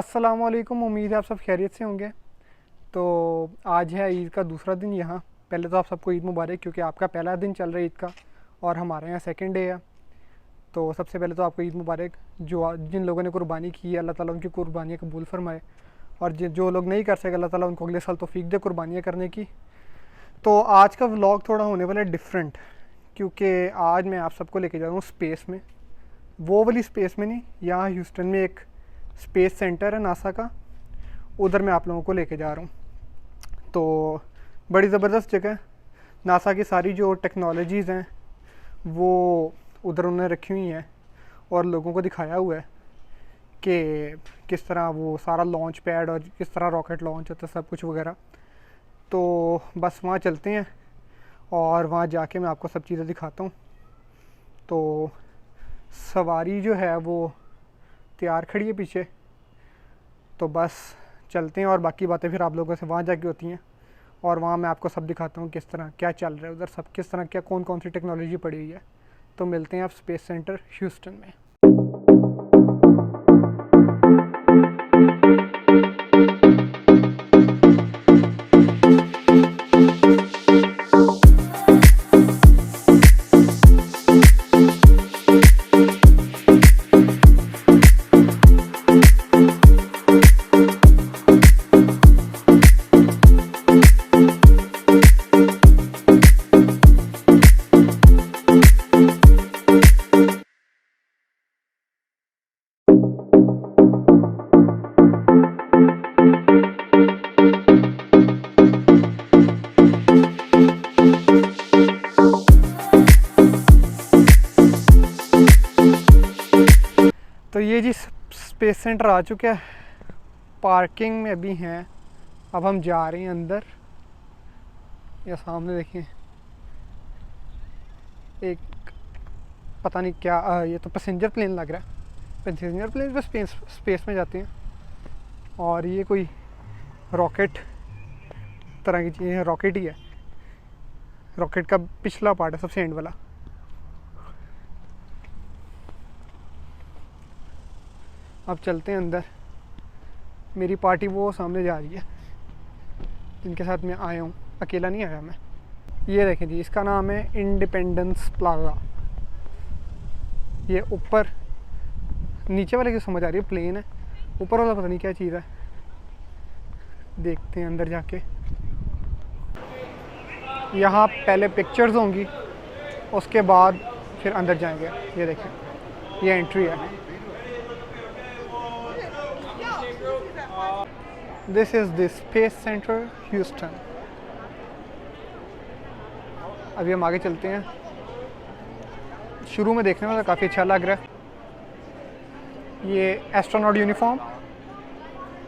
अस्सलामुअलैकुम। उम्मीद है आप सब खैरियत से होंगे। तो आज है ईद का दूसरा दिन यहाँ। पहले तो आप सबको ईद मुबारक, क्योंकि आपका पहला दिन चल रहा है ईद का और हमारे यहाँ सेकंड डे है। तो सबसे पहले तो आपको ईद मुबारक। जिन लोगों ने कुर्बानी की है, अल्लाह ताला उनकी कुर्बानियाँ कबूल फरमाए, और जो लोग नहीं कर सके, अल्लाह ताला उनको अगले साल तौफीक दे कुर्बानियाँ करने की। तो आज का व्लॉग थोड़ा होने वाला है डिफरेंट, क्योंकि आज मैं आप सबको लेके जा रहा हूँ स्पेस में। वो वाली स्पेस में नहीं, यहाँ ह्यूस्टन में एक स्पेस सेंटर है नासा का, उधर मैं आप लोगों को लेके जा रहा हूँ। तो बड़ी ज़बरदस्त जगह। नासा की सारी जो टेक्नोलॉजीज़ हैं वो उधर उन्होंने रखी हुई हैं, और लोगों को दिखाया हुआ है कि किस तरह वो सारा लॉन्च पैड और किस तरह रॉकेट लॉन्च होता है, सब कुछ वगैरह। तो बस वहाँ चलते हैं और वहाँ जाके मैं आपको सब चीज़ें दिखाता हूँ। तो सवारी जो है वो तैयार खड़ी है पीछे, तो बस चलते हैं और बाकी बातें फिर आप लोगों से वहाँ जाके होती हैं। और वहाँ मैं आपको सब दिखाता हूँ किस तरह क्या चल रहा है उधर, सब किस तरह क्या कौन कौन सी टेक्नोलॉजी पड़ी हुई है। तो मिलते हैं आप स्पेस सेंटर ह्यूस्टन में। तो ये जी स्पेस सेंटर आ चुका है। पार्किंग में अभी हैं, अब हम जा रहे हैं अंदर। या सामने देखें एक, पता नहीं क्या ये तो पैसेंजर प्लेन लग रहा है। पैसेंजर प्लेन पे स्पेस में जाते हैं, और ये कोई रॉकेट तरह की चीज़ है। रॉकेट ही है, रॉकेट का पिछला पार्ट है, सबसे एंड वाला। अब चलते हैं अंदर। मेरी पार्टी वो सामने जा रही है जिनके साथ मैं आया हूँ, अकेला नहीं आया मैं। ये देखें जी, इसका नाम है इंडिपेंडेंस प्लाजा। ये ऊपर, नीचे वाले की समझ आ रही है प्लेन है, ऊपर वाला पता नहीं क्या चीज़ है। देखते हैं अंदर जाके। यहाँ पहले पिक्चर्स होंगी, उसके बाद फिर अंदर जाएंगे। ये देखें, ये एंट्री है। This is the space centre Houston. अभी हम आगे चलते हैं। शुरू में देखने में तो काफ़ी अच्छा लग रहा है। ये एस्ट्रोनॉट यूनिफॉर्म,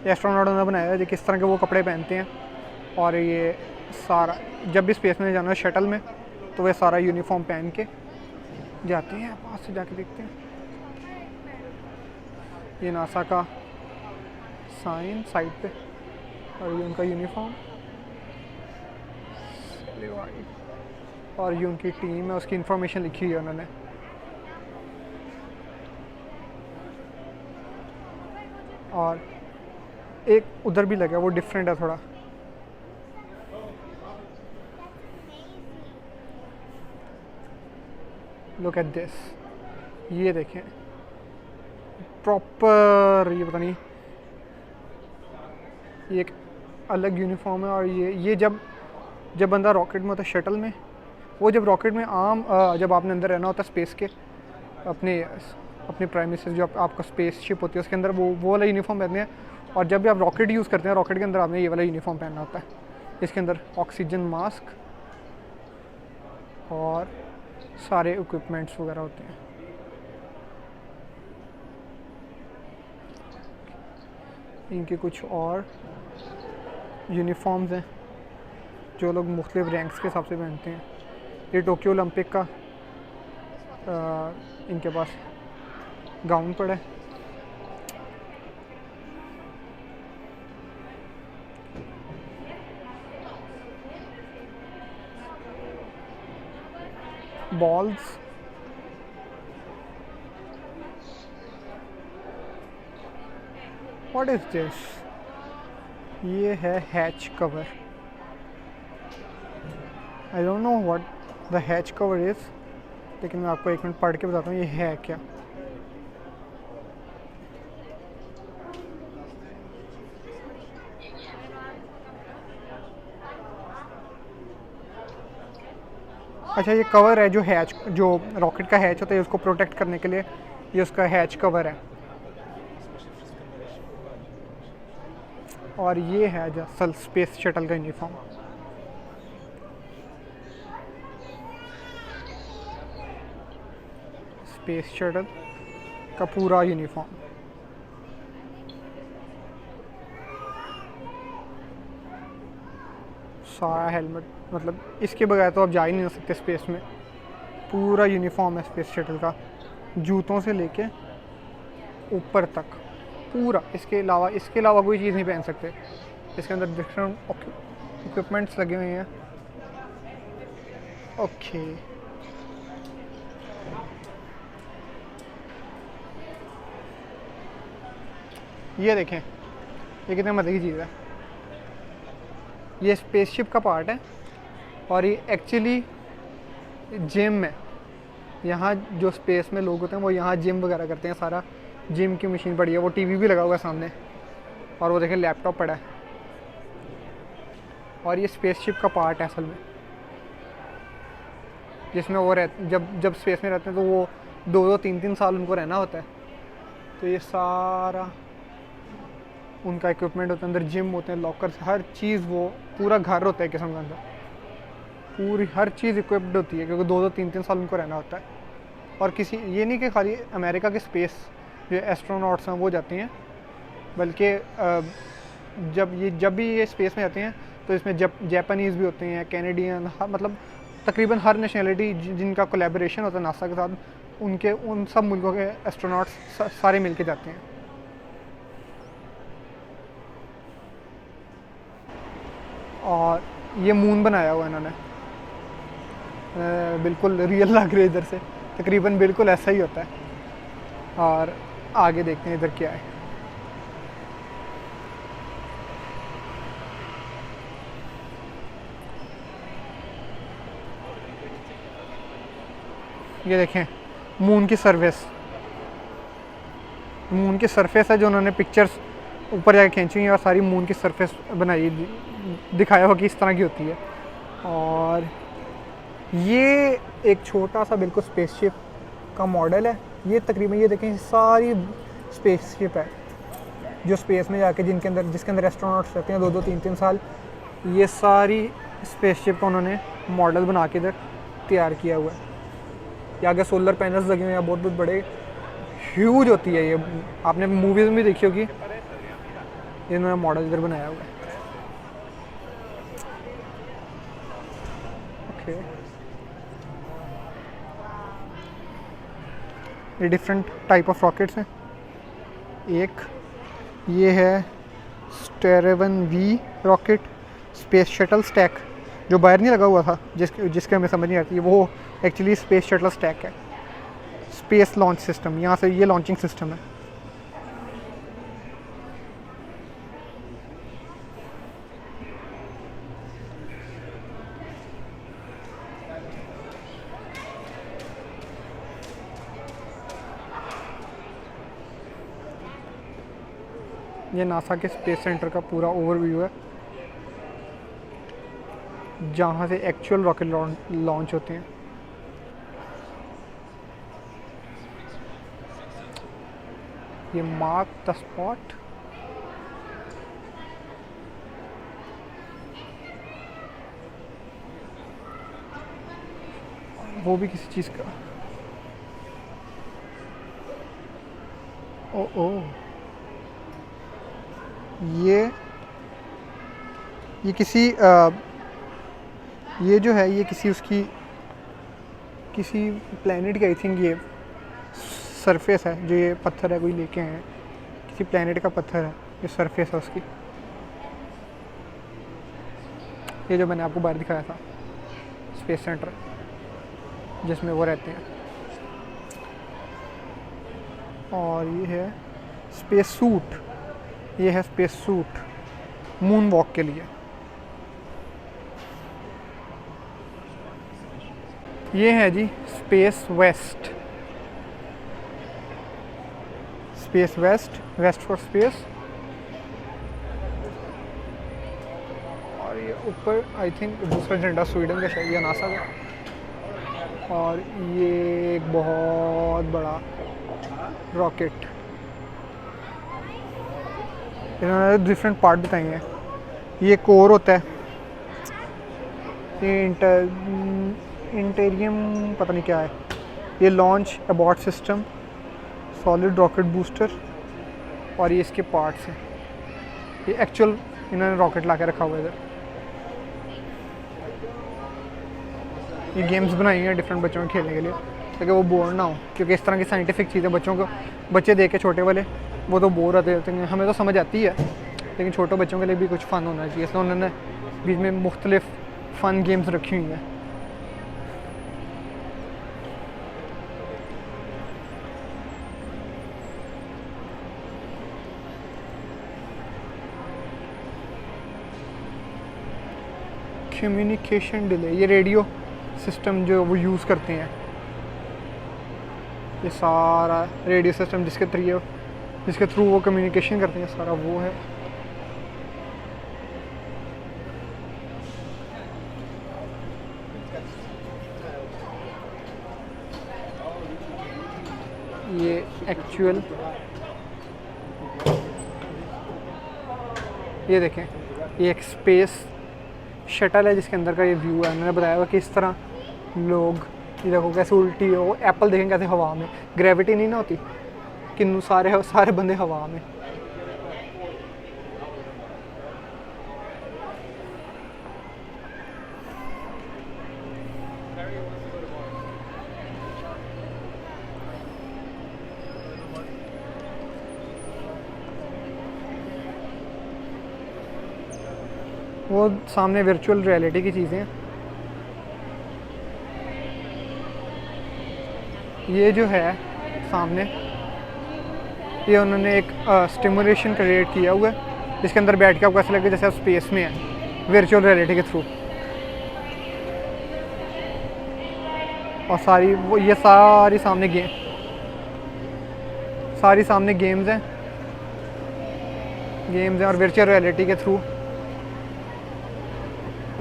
एस्ट्रोनॉटों ने बनाया है जो किस तरह के वो कपड़े पहनते हैं। और ये सारा, जब भी स्पेस में जाना है शटल में, तो वे सारा यूनिफॉर्म पहन के जाते हैं। पास से जाके देखते हैं। ये नासा का साइन साइड पे, और ये उनका यूनिफॉर्म, और ये उनकी टीम है, उसकी इंफॉर्मेशन लिखी है उन्होंने। और एक उधर भी लगा, वो डिफरेंट है थोड़ा। लुक एट दिस, ये देखें प्रॉपर, ये पता नहीं, ये एक अलग यूनिफॉर्म है। और ये जब बंदा रॉकेट में होता है शटल में, वो जब रॉकेट में जब आपने अंदर रहना होता है स्पेस के, अपने प्राइमिसेस जो आपका स्पेसशिप होती है उसके अंदर, वो वाला यूनिफॉर्म पहनते हैं। और जब भी आप रॉकेट यूज़ करते हैं, रॉकेट के अंदर आपने ये वाला यूनिफॉर्म पहनना होता है। इसके अंदर ऑक्सीजन मास्क और सारे इक्विपमेंट्स वगैरह होते हैं। इनके कुछ और यूनिफॉर्म्स हैं जो लोग मुख्तलिफ रैंक्स के हिसाब से पहनते हैं। ये टोक्यो ओलंपिक का इनके पास गाउन पड़ा है। Balls, what is this? ये है hatch cover. I don't know what the hatch cover is, लेकिन मैं आपको एक मिनट पढ़ के बताता हूँ ये है क्या। अच्छा, ये कवर है जो हैच, जो रॉकेट का हैच होता है उसको प्रोटेक्ट करने के लिए, ये उसका हैच कवर है। और ये है असल स्पेस शटल का यूनिफॉर्म। स्पेस शटल का पूरा यूनिफॉर्म। सारा हेलमेट, मतलब इसके बगैर तो आप जा ही नहीं सकते स्पेस में। पूरा यूनिफॉर्म है स्पेस शटल का, जूतों से लेके ऊपर तक पूरा। इसके अलावा कोई चीज़ नहीं पहन सकते। इसके अंदर डिफरेंट इक्विपमेंट्स लगे हुए हैं। ओके, ये देखें, ये कितने मज़े की चीज़ है। ये स्पेसशिप का पार्ट है और ये एक्चुअली जिम में, यहाँ जो स्पेस में लोग होते हैं वो यहाँ जिम वगैरह करते हैं। सारा जिम की मशीन पड़ी है, वो टीवी भी लगा हुआ है सामने, और वो देखें लैपटॉप पड़ा है। और ये स्पेसशिप का पार्ट है असल में, जिसमें वो जब स्पेस में रहते हैं तो वो 2-2, 3-3 साल उनको रहना होता है। तो ये सारा उनका इक्विपमेंट होता है, अंदर जिम होते हैं, लॉकर्स, हर चीज़, वो पूरा घर होता है किस्म के अंदर। पूरी हर चीज़ इक्विप्ड होती है, क्योंकि 2-2, 3-3 साल उनको रहना होता है। और किसी, ये नहीं कि खाली अमेरिका के स्पेस जो एस्ट्रोनॉट्स हैं वो जाते हैं, बल्कि जब भी ये स्पेस में जाते हैं तो इसमें जापानीज़ भी होते हैं, कैनेडियन, मतलब तकरीबन हर नेशनलिटी जिनका कोलैबोरेशन होता है नासा के साथ, उन सब मुल्कों के एस्ट्रोनॉट्स सारे मिल के जाते हैं। और ये मून बनाया हुआ इन्होंने, बिल्कुल रियल लग रही है इधर से, तकरीबन बिल्कुल ऐसा ही होता है। और आगे देखते हैं इधर क्या है। ये देखें मून की सरफेस है जो उन्होंने पिक्चर्स ऊपर जाके खींची हुई है, और सारी मून की सरफेस बनाई, दिखाया हो कि इस तरह की होती है। और ये एक छोटा सा बिल्कुल स्पेसशिप का मॉडल है। ये तकरीबन, ये देखें, सारी स्पेसशिप है जो स्पेस में जाके जिसके अंदर एस्ट्रोनॉट्स रहते हैं 2-2, 3-3 साल। ये सारी स्पेसशिप का उन्होंने मॉडल बना के इधर तैयार किया हुआ है। ये आगे सोलर पैनल्स लगे हुए हैं, बहुत बहुत बड़े, ह्यूज होती है ये, आपने मूवीज़ में भी देखी होगी। इन्होंने मॉडल इधर बनाया हुआ है। ओके, ये डिफरेंट टाइप ऑफ रॉकेट्स हैं। एक ये है स्टेरेवन V rocket, space shuttle stack, जो बाहर नहीं लगा हुआ था, जिसके हमें समझ नहीं आती, वो एक्चुअली स्पेस शटल स्टैक है। स्पेस लॉन्च सिस्टम, यहाँ से ये लॉन्चिंग सिस्टम है। ये नासा के स्पेस सेंटर का पूरा ओवरव्यू है, जहाँ से एक्चुअल रॉकेट लॉन्च होते हैं। ये मार्क द स्पॉट, वो भी किसी चीज़ का, ओ ये किसी ये जो है ये किसी प्लेनेट की, आई थिंक ये सरफेस है, जो ये पत्थर है कोई लेके आए हैं, किसी प्लेनेट का पत्थर है, ये सरफेस है उसकी। ये जो मैंने आपको बाहर दिखाया था स्पेस सेंटर जिसमें वो रहते हैं। और ये है स्पेस सूट, ये है स्पेस सूट मून वॉक के लिए। ये है जी space waste, space waste, waste for space. और ये ऊपर आई थिंक दूसरा झंडा स्वीडन का शायद या नासा का। और ये एक बहुत बड़ा रॉकेट, इन्होंने डिफरेंट पार्ट बताए हैं। ये कोर होता है, ये इंटेरियम पता नहीं क्या है। ये launch abort system, solid rocket booster, और ये इसके पार्ट्स हैं। ये एक्चुअल इन्होंने रॉकेट ला के रखा हुआ है इधर। ये गेम्स बनाई हैं डिफरेंट बच्चों के खेलने के लिए ताकि वो बोर ना हो, क्योंकि इस तरह की साइंटिफिक चीज़ें बच्चों को बच्चे देख के छोटे वाले वो तो बोर होते हैं। हमें तो समझ आती है लेकिन छोटे बच्चों के लिए भी कुछ फ़न होना चाहिए, इसलिए उन्होंने बीच में मुख्तलिफ फ़न गेम्स रखी हुई हैं। कम्युनिकेशन डिले, ये रेडियो सिस्टम जो वो यूज़ करते हैं, ये सारा रेडियो सिस्टम जिसके थ्रू वो कम्युनिकेशन करते हैं, सारा वो है। ये एक्चुअल, ये देखें, ये एक स्पेस शटल है जिसके अंदर का ये व्यू है। मैंने बताया हुआ कि इस तरह लोग, ये देखो कैसे उल्टी हो, एप्पल देखें कैसे हवा में, ग्रेविटी नहीं ना होती कि सारे बंदे हवा में। वो सामने वर्चुअल रियलिटी की चीज़ें हैं। ये जो है सामने, ये उन्होंने एक स्टिमुलेशन क्रिएट किया हुआ है जिसके अंदर बैठ के आपको ऐसा लगे जैसे आप स्पेस में हैं वर्चुअल रियलिटी के थ्रू। और ये सारी सामने गेम्स हैं और वर्चुअल रियलिटी के थ्रू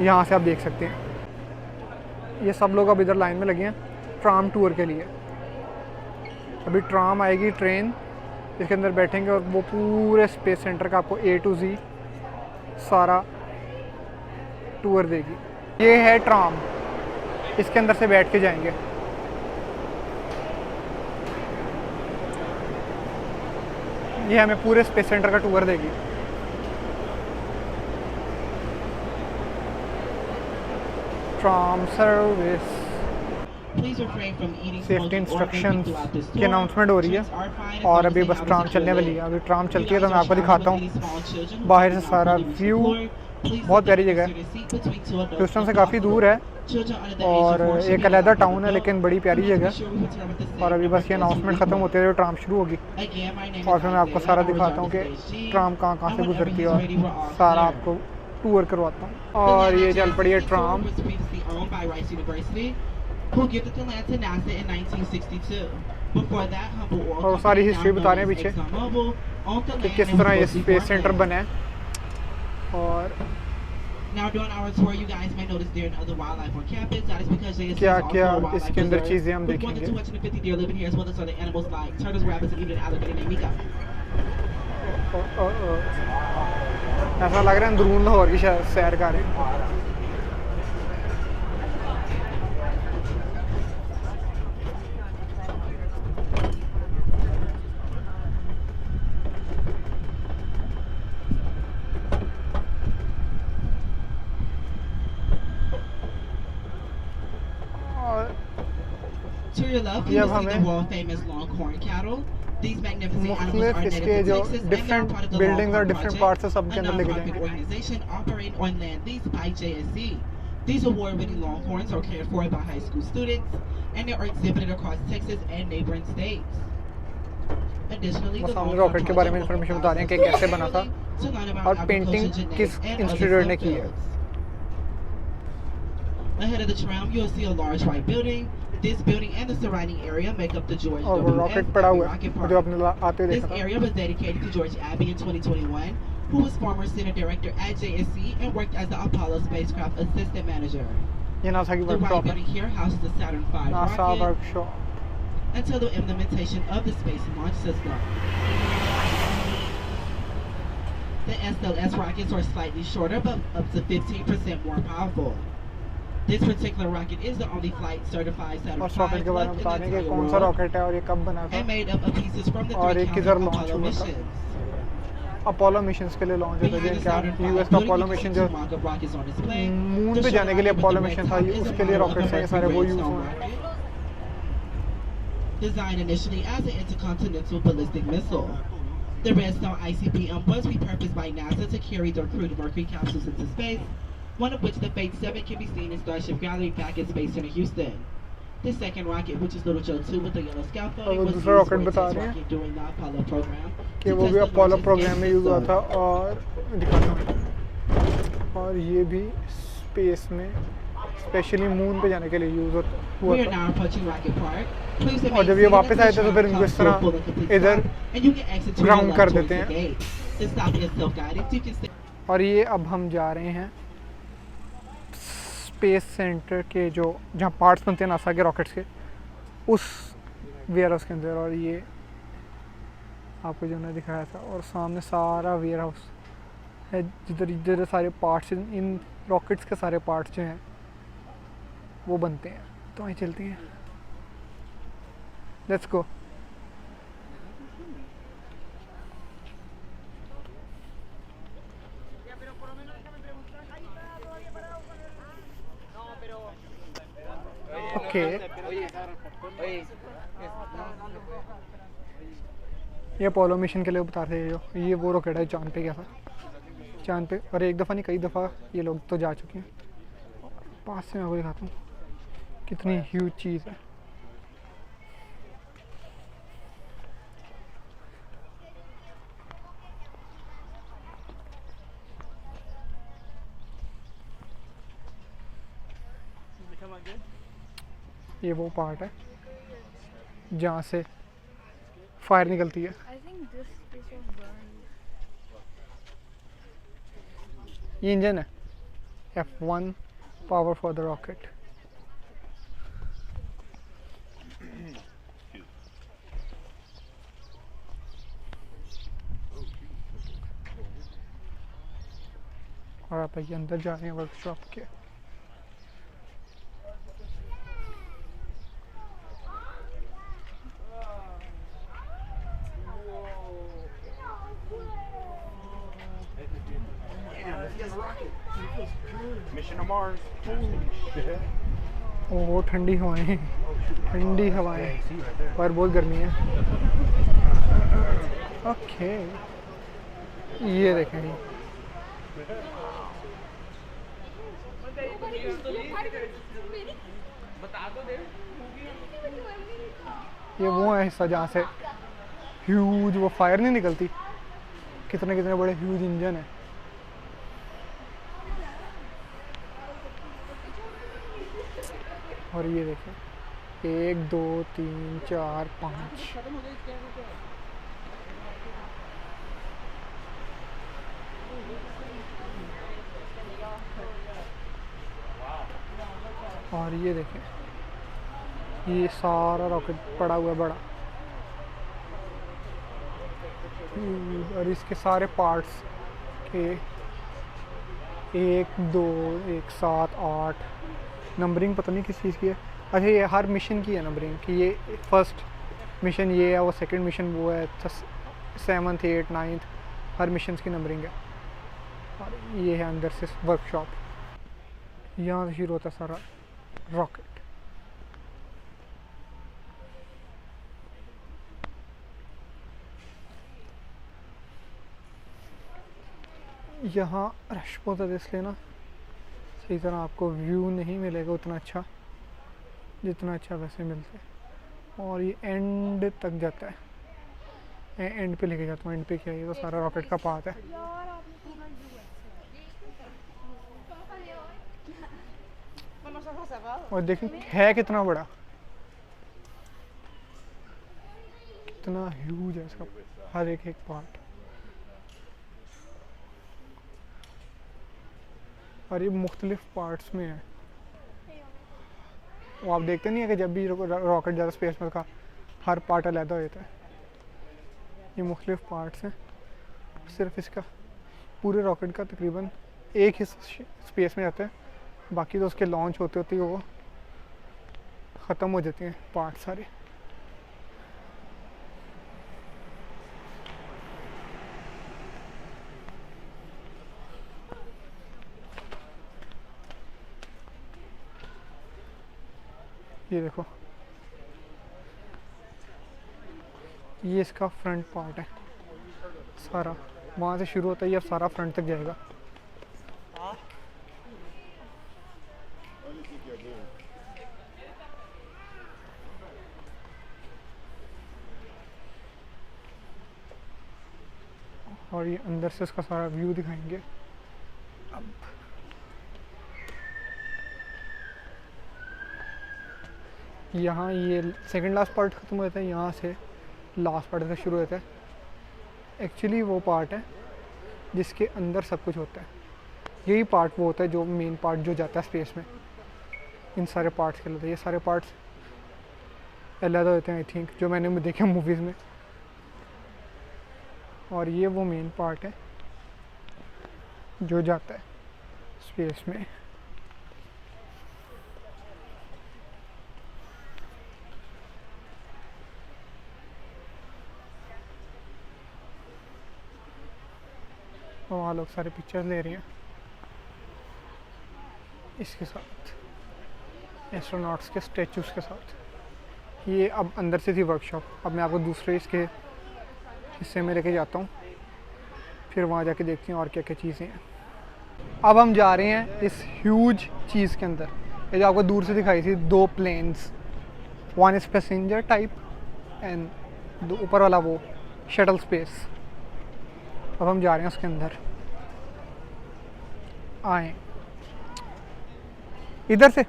यहाँ से आप देख सकते हैं। ये सब लोग अब इधर लाइन में लगे हैं ट्राम टूर के लिए। अभी ट्राम आएगी, ट्रेन, इसके अंदर बैठेंगे और वो पूरे स्पेस सेंटर का आपको A to Z सारा टूर देगी। ये है ट्राम, इसके अंदर से बैठ के जाएंगे। ये हमें पूरे स्पेस सेंटर का टूर देगी। ट्राम सर्विस, सेफ्टी इंस्ट्रक्शंस की अनाउंसमेंट हो रही है और अभी बस ट्राम चलने वाली है। अभी ट्राम चलती है तो मैं आपको दिखाता हूँ बाहर से सारा व्यू। बहुत प्यारी जगह है, ह्यूस्टन से काफ़ी दूर है और एक अलहदा टाउन है लेकिन बड़ी प्यारी जगह। और अभी बस ये अनाउंसमेंट ख़त्म होते हुए ट्राम शुरू होगी और फिर मैं आपको सारा दिखाता हूँ कि ट्राम कहाँ से गुजरती है और सारा आपको टूर करवाता हूँ। और ये चल पड़ी है ट्राम। और सारी हिस्ट्री बता रहे हैं पीछे कि किस तरह ये स्पेस सेंटर बना है। और क्या क्या इसके अंदर चीज़ें हम देखेंगे। ऐसा लग रहा है अंदरून लाहौर की सैर कर रहे हैं। ये अब हमें मुख्तलिफ इसके जो डिफरेंट बिल्डिंग्स और डिफरेंट पार्ट्स है सब के अंदर लेके जाएंगे। These award-winning Longhorns are cared for by high school students and they are exhibited across Texas and neighboring states. Additionally, वो the सामने long-term रॉकेट के बारे में project will इन्फॉर्मेशन provide बता रहे हैं कि कैसे बना था to learn about और agriculture पेंटिंग genetics किस and other इंस्टीट्यूट ने की है। subfields. Ahead of the tram, you'll see a large white building. This building and the surrounding area make up the George और वो W. Rocket S. पड़ा Abbey हुआ है Rocket वो जो Park. आपने आते हुए This देखा था। area was dedicated to George Abbey in 2021, who was former Center Director at JSC and worked as the Apollo Spacecraft Assistant Manager. ये नासा की The white वर्कशॉप building है, here houses the Saturn V NASA rocket workshop. until the implementation of the Space Launch System. The SLS rockets are slightly shorter but up to 15% more powerful. This particular rocket is the only flight certified Saturn और V rocket के बारे में left in बता the रहे हैं कि entire कौन सा world रॉकेट है और ये कब बना था and made up of pieces from the और 3 ये counting किधर लॉन्च Apollo हुआ था। missions. अपोलो मिशंस के लिए लॉन्च होता Behind है the क्या Saturn V यूएस का building, Apollo you can mission see जो 2 mock-up rockets on display. Moon The पे जाने के लिए shuttle rocket Apollo with the mission red था top is a उसके लिए model of रॉकेट्स a हैं ये सारे वो Mercury यूज़ Redstone हुए हैं। rocket. Designed initially as an intercontinental ballistic missile. The Redstone ICBM was repurposed by NASA to carry their crewed Mercury capsules into space, one of which the Fate 7 can be seen in Starship Gallery back at Space Center Houston. The second rocket, which is Little Joe 2 with the yellow और scaffolding, वो was used दूसरा for rocket a बता test रहे हैं rocket during the Apollo program कि to वो test भी the Apollo launch programme escape में यूज़ हुआ system. था और दिखाता हूँ। और ये भी स्पेस में स्पेशली मून पे जाने के लिए यूज़ हुआ We are था। now approaching Rocket Park. Please और remain जब ये seated वापस until आए थे तो फिर the इनको इस tram comes to a तरह full and complete इधर stop, and you can exit to your ground कर left towards देते the हैं। gate. The stopping is self-guided. You can stay. और ये अब हम जा रहे हैं स्पेस सेंटर के जो जहाँ पार्ट्स बनते हैं नासा के रॉकेट्स के उस वेयर हाउस के अंदर। और ये आपको जो मैंने दिखाया था और सामने सारा वेयर हाउस है जिधर जिधर सारे पार्ट्स इन रॉकेट्स के सारे पार्ट्स जो हैं वो बनते हैं। तो वहीं चलती हैं, लेट्स गो। ओके ये अपोलो मिशन के लिए बता रहे हो, ये वो रॉकेट है चांद पे गया था। चांद पे और एक दफ़ा नहीं कई दफ़ा ये लोग तो जा चुके हैं। पास से मैं आपको दिखाता हूँ कितनी ह्यूज चीज़ है। ये वो पार्ट है जहाँ से फायर निकलती है। I think this was burned. ये इंजन है F1 power for the rocket. और आप ये अंदर जा रहे हैं वर्कशॉप के। Mission to Mars. ओह ठंडी हवाएं, ठंडी हवाएं और बहुत गर्मी है। ओके ये देखें ये वो है हिस्सा जहाँ से ह्यूज वो फायर नहीं निकलती। कितने कितने बड़े ह्यूज इंजन है। और ये देखें 1 2 3 4 5 और ये देखें ये सारा रॉकेट पड़ा हुआ है बड़ा। और इसके सारे पार्ट्स के 1 2 1 7 8 नंबरिंग पता नहीं किस चीज़ की है। अच्छा ये हर मिशन की है नंबरिंग कि ये फर्स्ट मिशन ये है, वो सेकंड मिशन वो है, 7th 8th 9th हर मिशन की नंबरिंग है। और ये है अंदर से वर्कशॉप, यहाँ से शुरू होता है सारा रॉकेट। यहाँ रश बहुत ज़्यादा इसलिए ना सही तरह आपको व्यू नहीं मिलेगा उतना अच्छा जितना अच्छा वैसे मिलता है। और ये एंड तक जाता है एंड पे लेके जाता हूँ। एंड पे क्या है, ये तो सारा रॉकेट का पार्ट है। और देखें है कितना बड़ा, कितना ह्यूज है इसका हर एक पार्ट। और ये मुख्तलिफ पार्ट्स में है। वो आप देखते नहीं है कि जब भी रॉकेट ज़्यादा स्पेस में का हर पार्ट अलग हो जाता है। ये मुख्तलिफ पार्ट्स हैं। सिर्फ इसका पूरे रॉकेट का तकरीबन एक ही स्पेस में जाता है, बाकी तो उसके लॉन्च होते होते ही वो ख़त्म हो जाते हैं पार्ट सारे। ये देखो, ये इसका फ्रंट पार्ट है सारा, वहाँ से शुरू होता है, ये अब सारा फ्रंट तक जाएगा। और ये अंदर से इसका सारा व्यू दिखाएंगे। अब यहाँ ये सेकंड लास्ट पार्ट ख़त्म हो जाता है, यहाँ से लास्ट पार्ट से शुरू होता है। एक्चुअली वो पार्ट है जिसके अंदर सब कुछ होता है। यही पार्ट वो होता है जो मेन पार्ट जो जाता है स्पेस में। इन सारे पार्ट्स के लिए ये सारे पार्ट्स अलग होते हैं आई थिंक, जो मैंने देखे मूवीज़ में। और ये वो मेन पार्ट है जो जाता है स्पेस में। और वहाँ लोग सारे पिक्चर्स ले रही हैं इसके साथ, एस्ट्रोनॉट्स के स्टैचूज़ के साथ। ये अब अंदर से थी वर्कशॉप। अब मैं आपको दूसरे इसके हिस्से में लेके जाता हूँ, फिर वहाँ जाके देखते हैं और क्या क्या चीज़ें हैं। अब हम जा रहे हैं इस ह्यूज चीज़ के अंदर। ये जो आपको दूर से दिखाई थी दो planes, one is passenger type and ऊपर वाला वो शटल स्पेस। अब हम जा रहे हैं उसके अंदर। आए इधर से।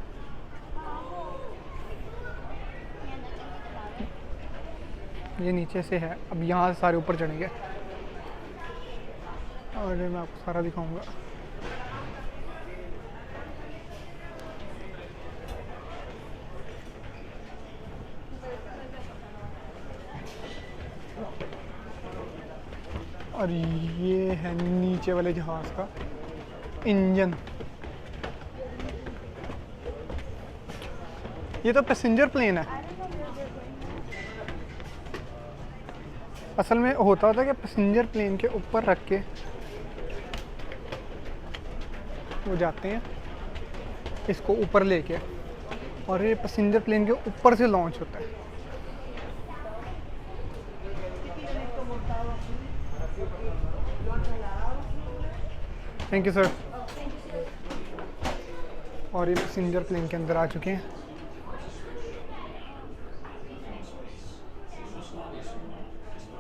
ये नीचे से है, अब यहाँ से सारे ऊपर चढ़ेंगे और मैं आपको सारा दिखाऊंगा। और ये है नीचे वाले जहाज़ का इंजन। ये तो पैसेंजर प्लेन है। असल में होता था कि पैसेंजर प्लेन के ऊपर रख के वो जाते हैं इसको ऊपर लेके, और ये पैसेंजर प्लेन के ऊपर से लॉन्च होता है। Thank you sir. और ये पैसेंजर प्लेन के अंदर आ चुके हैं।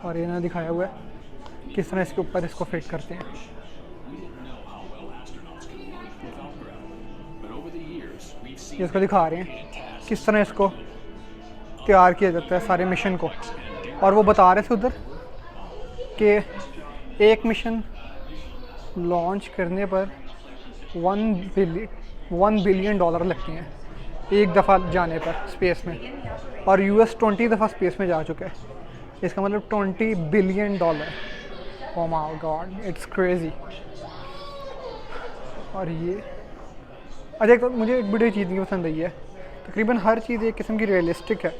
और ये ना दिखाया हुआ है किस तरह इसके ऊपर इसको फिट करते हैं। ये इसको दिखा रहे हैं किस तरह इसको तैयार किया जाता है सारे मिशन को। और वो बता रहे थे उधर कि एक मिशन लॉन्च करने पर $1 बिलियन लगते हैं एक दफ़ा जाने पर स्पेस में। और US 20 दफ़ा स्पेस में जा चुका है, इसका मतलब $20 billion. Oh my God, it's crazy. और ये अच्छा, तो मुझे एक बड़ी चीज़ नहीं पसंद आई है, तकरीबन हर चीज़ एक किस्म की रियलिस्टिक है।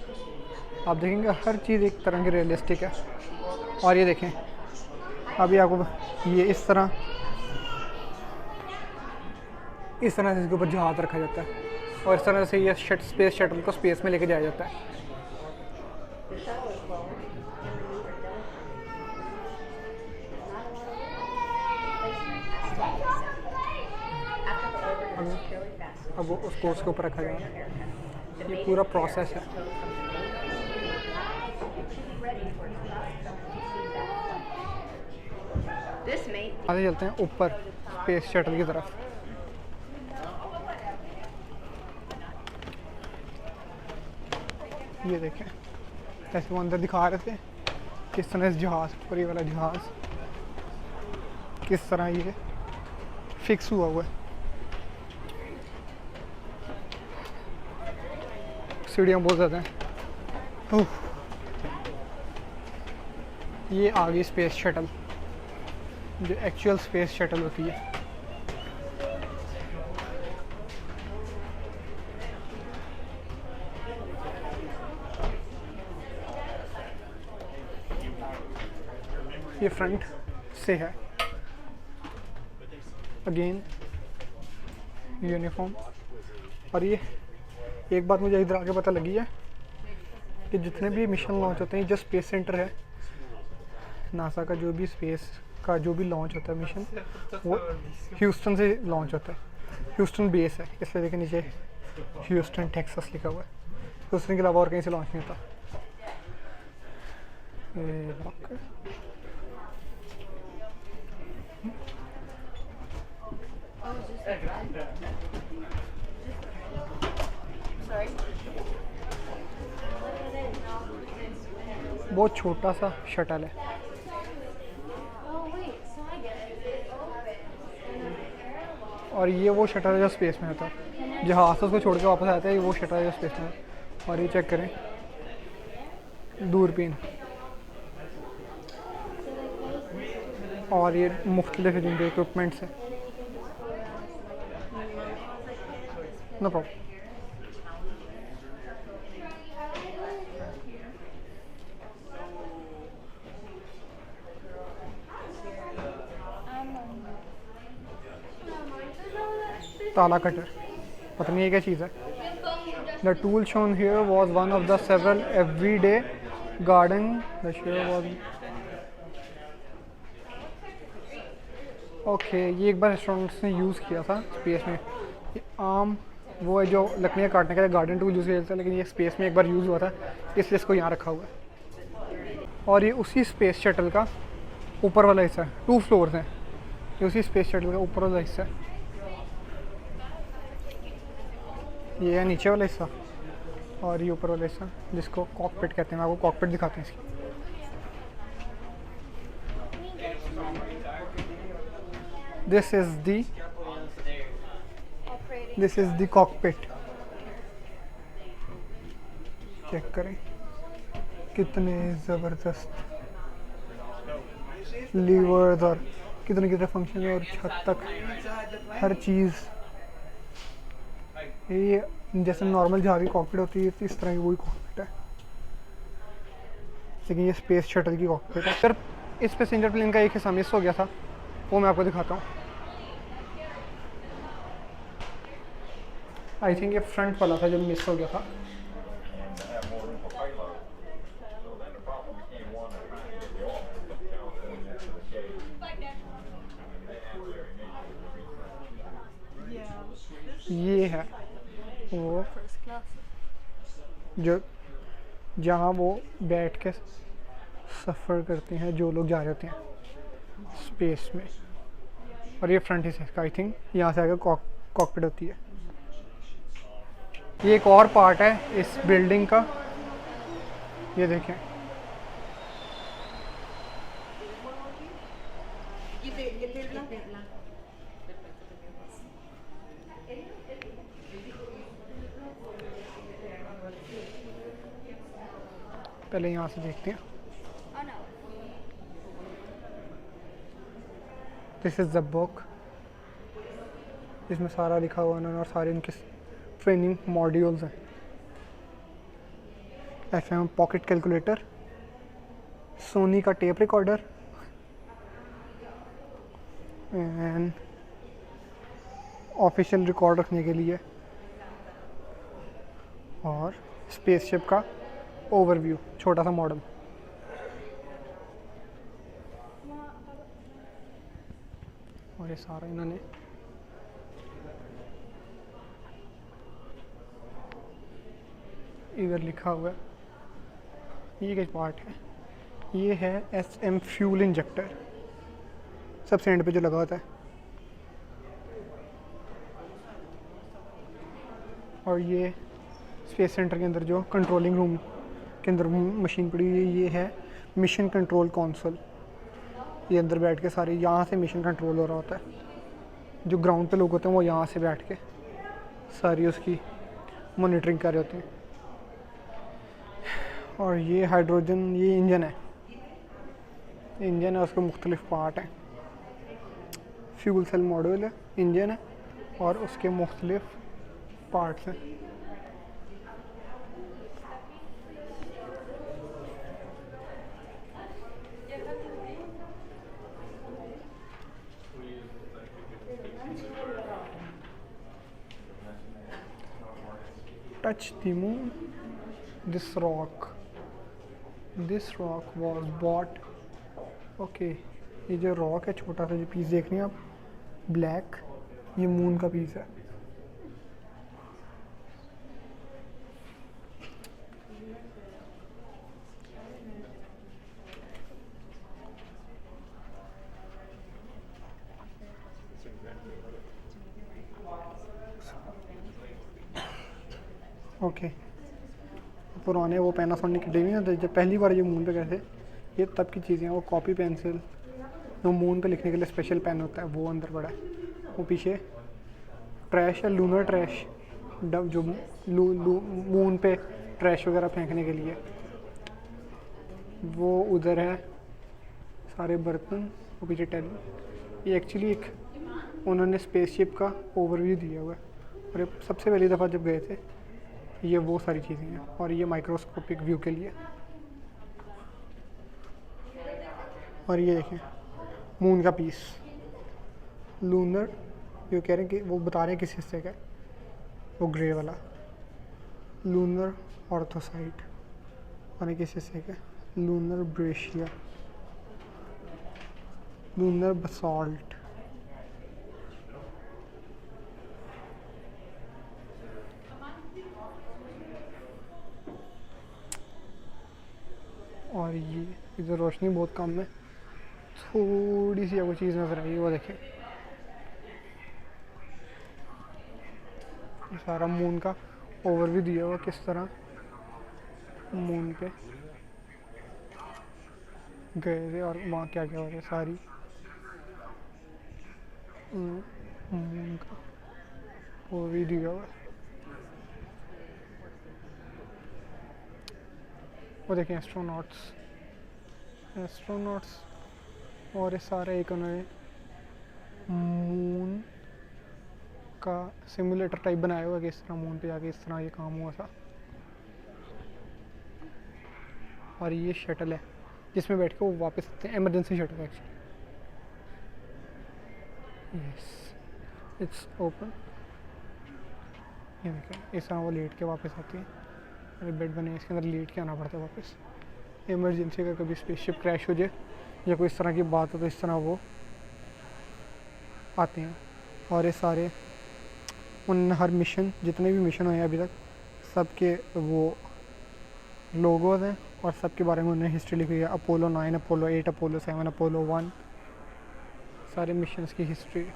आप देखेंगे हर चीज़ एक तरह की रियलिस्टिक है। और ये देखें अभी आपको ये इस तरह से इसके ऊपर जहाज़ रखा जाता है, और इस तरह से ये स्पेस शटल को स्पेस में लेके जाया जाता है। अब वो उसको उसके ऊपर रखा गया। ये पूरा प्रोसेस है। आगे चलते हैं ऊपर स्पेस शटल की तरफ। ये देखें, ऐसे वो अंदर दिखा रहे थे किस तरह इस जहाज़ पर, ये वाला जहाज़ किस तरह ये फिक्स हुआ हुआ है। सीढ़ियाँ बहुत ज़्यादा हैं। उफ। ये आ गई स्पेस शटल, जो एक्चुअल स्पेस शटल होती है। ये फ्रंट से है, अगेन यूनिफॉर्म। और ये एक बात मुझे इधर आके पता लगी है कि जितने भी मिशन लॉन्च होते हैं, जो स्पेस सेंटर है नासा का, जो भी स्पेस का जो भी लॉन्च होता है मिशन, वो ह्यूस्टन से लॉन्च होता है। ह्यूस्टन बेस है, इसलिए देखिए नीचे ह्यूस्टन टेक्सास लिखा हुआ है। ह्यूस्टन के अलावा और कहीं से लॉन्च नहीं होता। ये लॉक है। Sorry. बहुत छोटा सा शटल है। Oh wait, so I get it. और ये वो शटल है जो स्पेस में होता है। जहाज से उसको छोड़ के वापस आता है, ये वो शटल है जो स्पेस में है। और ये चेक करें, दूरबीन, और ये मुख्तलिफ जिनके इक्विपमेंट्स हैं। No problem. ताला कटर, पता नहीं ये क्या चीज़ है। The tool shown here was one of the several everyday garden the share was. Okay, ये एक बार एस्ट्रोनॉट्स ने यूज़ किया था स्पेस में। ये आम वो है जो लकड़ियाँ काटने के लिए गार्डन टूल यूज़ किया जाता है, लेकिन ये स्पेस में एक बार यूज़ हुआ था, इसलिए इसको यहाँ रखा हुआ है। और ये उसी स्पेस शटल का ऊपर वाला हिस्सा है। 2 फ्लोर्स हैं, ये उसी स्पेस शटल का ऊपर वाला हिस्सा है। ये है नीचे वाला हिस्सा, और ये ऊपर वाला हिस्सा जिसको कॉकपिट कहते हैं। आपको कॉकपिट दिखाते हैं इसकी। This is the cockpit. Check करें कितने ज़बरदस्त लीवर्स और कितने कितने फंक्शन है, और छत तक हर चीज़। ये जैसे नॉर्मल जहाज़ की कॉकपिट होती है, इस तरह की वही कॉकपिट है, लेकिन ये स्पेस शटल की कॉकपिट है। फिर इस पैसेंजर प्लेन का एक हिस्सा मिस हो गया था, वो मैं आपको दिखाता हूँ। आई थिंक ये फ्रंट वाला था जो मिस हो गया था। ये है वो First class. जो जहाँ वो बैठ के सफ़र करते हैं जो लोग जा रहे होते हैं स्पेस में। और ये फ्रंट हिस्से का, आई थिंक यहाँ से आगे कॉकपिट होती है। ये एक और पार्ट है इस बिल्डिंग का, ये देखें। पहले यहाँ से देखते हैं। Oh no. This is the book, इसमें सारा लिखा हुआ है और सारे इनके ट्रेनिंग मॉड्यूल्स हैं। FM पॉकेट कैलकुलेटर, सोनी का tape recorder, and official record रखने के लिए, और स्पेसशिप का ओवरव्यू, छोटा सा मॉडल। और ये सारा इन्होंने इधर लिखा हुआ है। ये क्या पार्ट है? ये है SM फ्यूल इंजेक्टर। सबसे एंड पे जो लगा होता है। और ये स्पेस सेंटर के अंदर जो कंट्रोलिंग रूम के अंदर मशीन पड़ी हुई है, ये है मिशन कंट्रोल कंसोल। ये अंदर बैठ के सारे यहाँ से मिशन कंट्रोल हो रहा होता है। जो ग्राउंड पे लोग होते हैं वो यहाँ से बैठ के सारी उसकी मॉनिटरिंग कर रहे होते हैं। और ये हाइड्रोजन, ये इंजन है, इंजन है, उसके मुख्तलिफ पार्ट हैं। फ्यूल सेल मॉड्यूल है, इंजन है और उसके मुख्तलिफ पार्ट्स हैं। Touch the moon. This rock was bought. Okay, ये जो रॉक है, छोटा सा जो पीस देख रहे हैं आप, ब्लैक, ये मून का पीस है। ओके, पुराने वो पैनासोनिक के नहीं होते, जब पहली बार ये मून पे गए थे, ये तब की चीज़ें हैं। वो कॉपी पेंसिल, वो मून पे लिखने के लिए स्पेशल पेन होता है, वो अंदर पड़ा है। वो पीछे ट्रैश है, लूनर ट्रैश, डब जो मून पे ट्रैश वगैरह फेंकने के लिए, वो उधर है सारे बर्तन। वो पीछे ये एक्चुअली एक उन्होंने स्पेसशिप का ओवरव्यू दिया हुआ है। और ये सबसे पहली दफ़ा जब गए थे, ये वो सारी चीज़ें हैं। और ये माइक्रोस्कोपिक व्यू के लिए। और ये देखें मून का पीस, लूनर, ये कह रहे हैं कि वो बता रहे हैं किस हिस्से का है, वो ग्रे वाला लूनर ऑर्थोसाइट, और किस हिस्से का, लूनर ब्रेशिया, लूनर बसॉल्ट। और ये इधर रोशनी बहुत कम है, थोड़ी सी आपको चीज़ नज़र आई, वो देखें सारा मून का ओवरव्यू दिया हुआ, किस तरह मून पे गए थे और वहाँ क्या क्या हो रहा है, सारी मून का ओवरव्यू दिया हुआ है। वो देखें एस्ट्रोनॉट्स और ये सारे एक उन्होंने मून का सिमुलेटर टाइप बनाया हुआ है कि इस तरह मून पे जाके इस तरह ये काम हुआ था। और ये शटल है जिसमें बैठ के वो वापस आते हैं, इमरजेंसी शटल है एक्चुअली। Yes, it's open. ये देखें इस तरह वो लेट के वापस आती है। अरे बेड बने इसके अंदर लेट के आना पड़ता है वापस। इमरजेंसी का कभी स्पेसशिप क्रैश हो जाए या कोई इस तरह की बात हो तो इस तरह वो आते हैं। और ये सारे उन हर मिशन, जितने भी मिशन हुए हैं अभी तक, सबके वो लोगोज हैं और सबके बारे में उन्होंने हिस्ट्री लिखी है। अपोलो 9, अपोलो 8, अपोलो 7, अपोलो 1, सारे मिशंस की हिस्ट्री।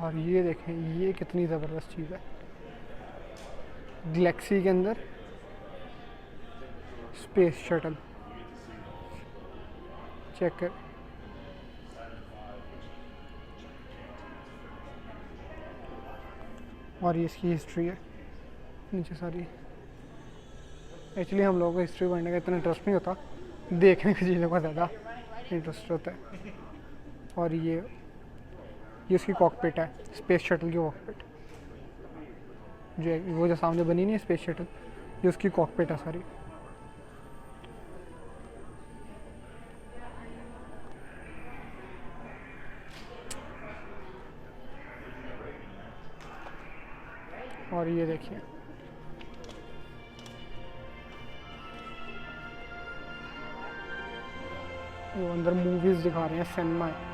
और ये देखें ये कितनी ज़बरदस्त चीज़ है, गैलेक्सी के अंदर स्पेस शटल, चेक कर। और ये इसकी हिस्ट्री है नीचे सारी। एक्चुअली हम लोगों को हिस्ट्री पढ़ने का इतना इंटरेस्ट नहीं होता, देखने की चीज़ों का ज़्यादा इंटरेस्ट होता है। और ये उसकी कॉकपिट है, स्पेस शटल की कॉकपिट, जो वो जो सामने बनी नहीं है स्पेस शटल, ये उसकी कॉकपिट है सारी। और ये देखिए वो अंदर मूवीज़ दिखा रहे हैं, सिनेमा है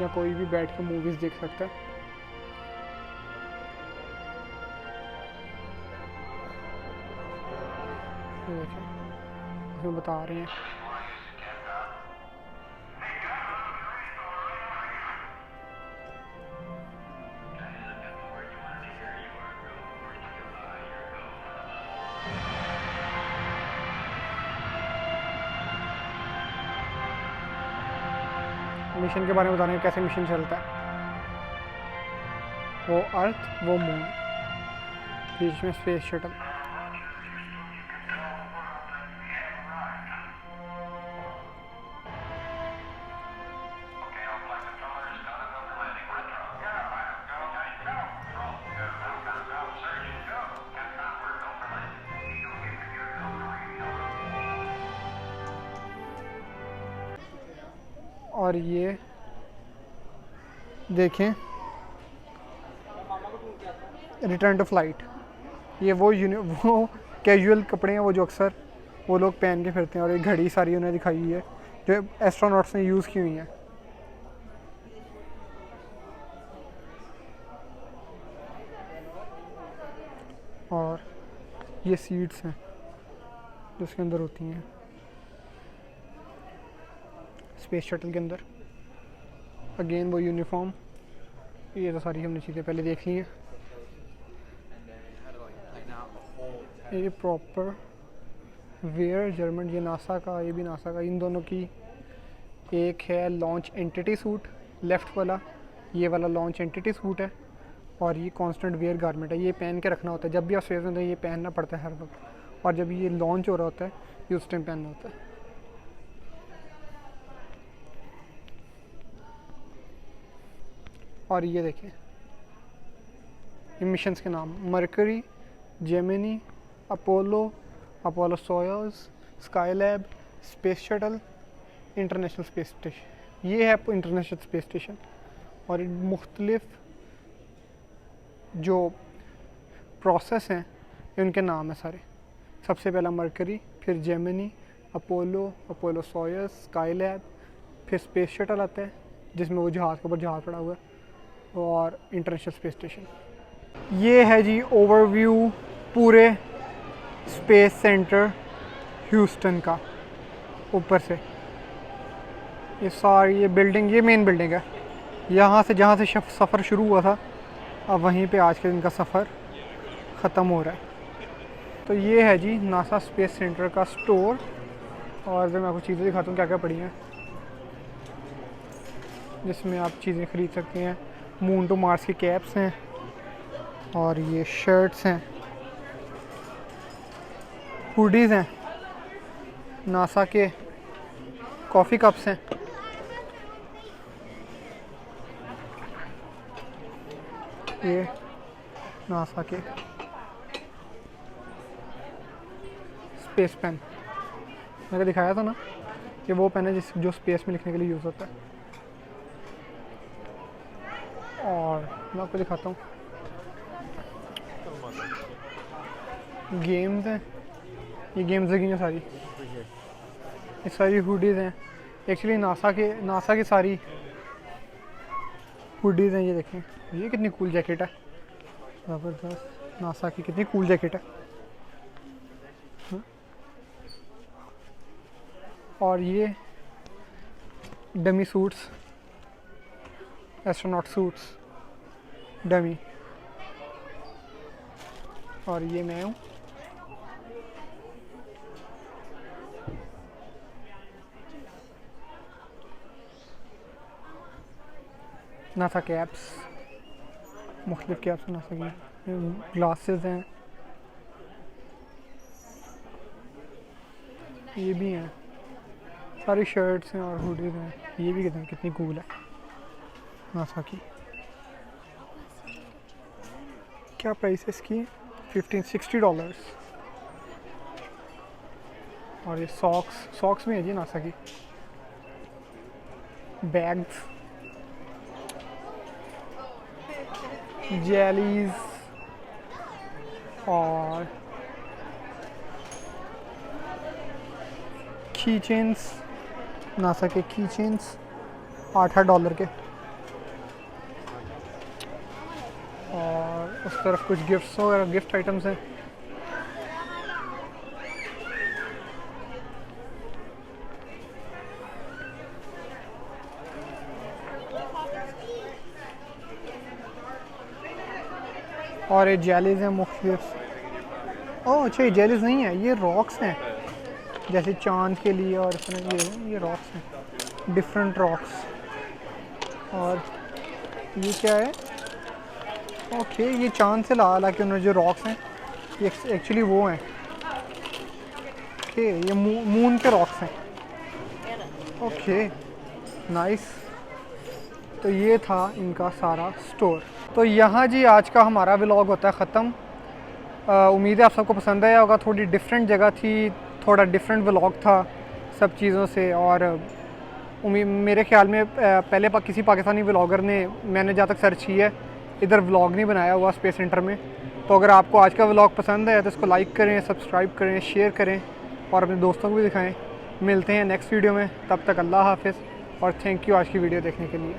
या कोई भी बैठ के मूवीज़ देख सकता है। ये देखिए उसमें बता रहे हैं। मिशन के बारे में बता रहे हैं कैसे मिशन चलता है। वो अर्थ, वो मून, बीच में स्पेस शटल। और ये देखें रिटर्न टू फ्लाइट, ये वो कैजुअल कपड़े हैं वो जो अक्सर वो लोग पहन के फिरते हैं। और ये घड़ी सारी उन्हें दिखाई हुई है जो एस्ट्रोनॉट्स ने यूज़ की हुई हैं। और ये सीट्स हैं जो उसके अंदर होती हैं स्पेस शटल के अंदर। अगेन वो यूनिफॉर्म, ये तो सारी हमने चीज़ें पहले देख ली हैं। ये प्रॉपर वेयर जर्मन, ये नासा का, ये भी नासा का। इन दोनों की एक है लॉन्च एंटिटी सूट, लेफ़्ट वाला, ये वाला लॉन्च एंटिटी सूट है। और ये कांस्टेंट वेयर गारमेंट है, ये पहन के रखना होता है जब भी आप स्पेस में होते हैं, ये पहनना पड़ता है हर वक्त। और जब ये लॉन्च हो रहा होता है ये उस टाइम पहनना होता है। और ये देखें मिशंस के नाम, mercury, Gemini, Apollo, Apollo Soyuz, Skylab, space shuttle, international space station. ये है इंटरनेशनल स्पेस स्टेशन। और मुख्तलिफ जो प्रोसेस हैं उनके नाम है सारे। सबसे पहला मरकरी, फिर Gemini, Apollo, Apollo Soyuz, Skylab, फिर स्पेस शटल आता है जिसमें वो जहाज़ के ऊपर जहाज़ पड़ा हुआ है, और इंटरनेशनल स्पेस स्टेशन। ये है जी ओवरव्यू पूरे स्पेस सेंटर ह्यूस्टन का ऊपर से। ये सारी ये बिल्डिंग, ये मेन बिल्डिंग है। यहाँ से जहाँ से सफ़र शुरू हुआ था अब वहीं पे आज के दिन का सफ़र ख़त्म हो रहा है। तो ये है जी नासा स्पेस सेंटर का स्टोर। और मैं आपको चीज़ें दिखाता हूँ क्या क्या पड़ी हैं जिसमें आप चीज़ें ख़रीद सकते हैं। मून टू मार्स की कैप्स हैं, और ये शर्ट्स हैं, हुडीज़ हैं, नासा के कॉफ़ी कप्स हैं, ये नासा के स्पेस पेन मैंने दिखाया था ना, ये वो पेन है जो स्पेस में लिखने के लिए यूज़ होता है। और मैं आपको दिखाता हूँ गेम्स हैं, ये गेम्स की हैं सारी, ये सारी हुडीज़ हैं। एक्चुअली नासा की सारी हुडीज़ हैं। ये देखें, ये कितनी कूल जैकेट है, ज़बरदस्त। नासा की कितनी कूल जैकेट है। और ये dummy suits, astronaut suits dummy. और ये मैं हूँ। नासा कैप्स, मुख्तलिफ कैप्स नासा की, ग्लासेस हैं, ये भी हैं, सारी शर्ट्स हैं और हुडीज़ हैं। ये भी कितनी कूल है नासा की। क्या प्राइस है इसकी? $60। और ये सॉक्स भी है जी नासा की। बैग्स, जेलीज, और की चेन्स, नासा के की चेन्स $8 के। और उस तरफ कुछ गिफ्ट्स वगैरह, गिफ्ट आइटम्स हैं। और ये जेलीज हैं मुख्तलिफ। ओह अच्छा, ये जेलीज नहीं है, ये रॉक्स हैं, जैसे चांद के लिए। और इस तरह ये रॉक्स हैं, डिफरेंट रॉक्स। और ये क्या है? ओके, ये चांद से ला के उन्होंने जो रॉक्स हैं ये एक्चुअली वो हैं। ओके, ये मून के रॉक्स हैं। Okay nice. तो ये था इनका सारा स्टोर। तो यहाँ जी आज का हमारा व्लॉग होता है ख़त्म। उम्मीद है आप सबको पसंद आया होगा। थोड़ी डिफरेंट जगह थी, थोड़ा डिफरेंट व्लॉग था सब चीज़ों से। और मेरे ख्याल में पहले किसी पाकिस्तानी व्लॉगर ने, मैंने जहाँ तक सर्च किया है, इधर व्लॉग नहीं बनाया हुआ स्पेस सेंटर में। तो अगर आपको आज का व्लॉग पसंद है तो इसको लाइक करें, सब्सक्राइब करें, शेयर करें और अपने दोस्तों को भी दिखाएं। मिलते हैं नेक्स्ट वीडियो में, तब तक अल्लाह हाफ़िज़ और थैंक यू आज की वीडियो देखने के लिए।